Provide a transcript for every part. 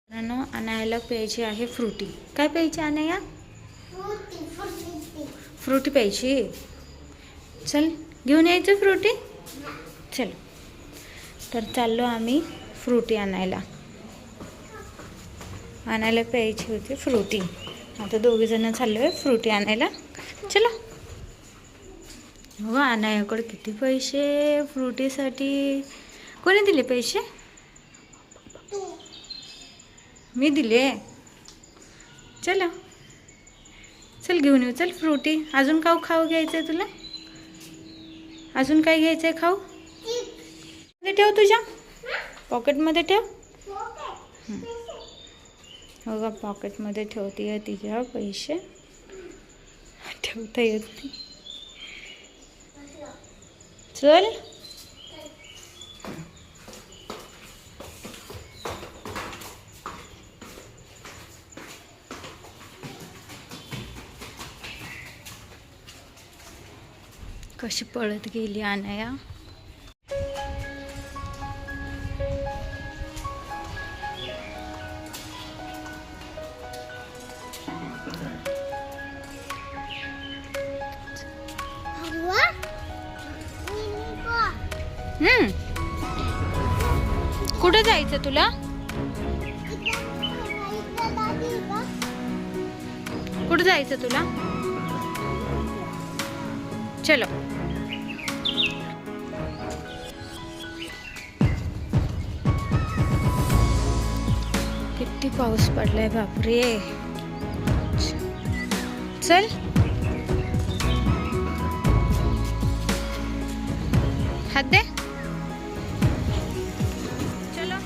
आणायला प्यायची आहे फ्रुटी. काय प्यायची अनया? फ्रुटी प्यायची. चल घेऊन यायचं फ्रुटी. चल तर चाललो आम्ही फ्रुटी आणायला प्यायची होती फ्रुटी. आता दोघेजण चाललो आहे फ्रुटी आणायला. चला. हो अनायाकडे किती पैसे फ्रुटीसाठी. कोणी दिले पैसे? मी दिले. चला चल घेऊन येऊ. चल फ्रुटी. अजून खाऊ घ्यायचं आहे तुला? अजून काय घ्यायचं आहे खाऊ? ठेव तुझ्या पॉकेटमध्ये ठेव. हो का पॉकेटमध्ये ठेवते तिच्या पैसे. ठेवता येत नाही. चल कशी पळत गेली अनया. कुठे जायचं तुला? कुठे जायचं तुला? चलो. किती पाऊस पडलाय बापरे. चल हात दे. चलो.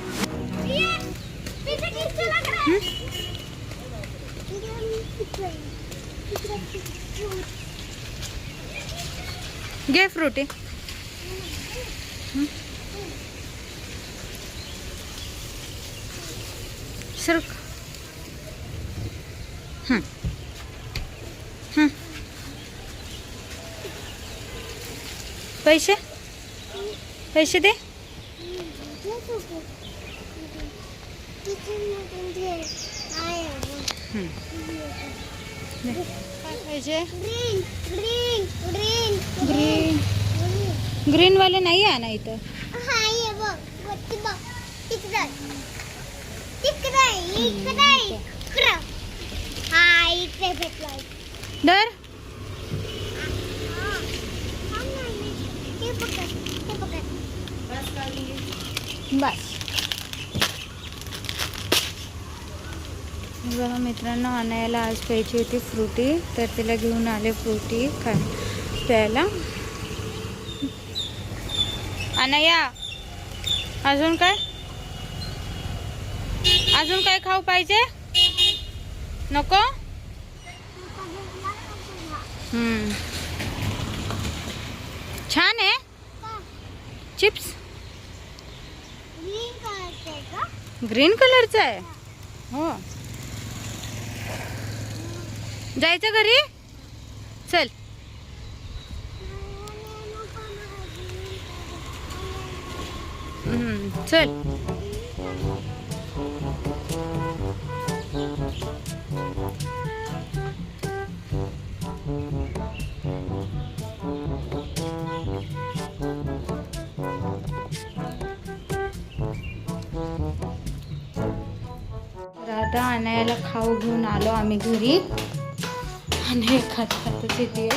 घे फ्रुटी. सरक. पैसे दे. ग्रीन वाले नाही आहे ना इथं. दर बस. बघा मित्रांनो आणायला आज प्यायची होती फ्रुटी तर तिला घेऊन आले फ्रुटी प्यायला. अनया अजून काय खाऊ पाहिजे? नको. छान आहे चिप्स. ग्रीन कलरचा आहे. हो जायचं घरी. चल. चल. आता आणायला खाऊ घेऊन आलो आम्ही घरी. आणि खात येते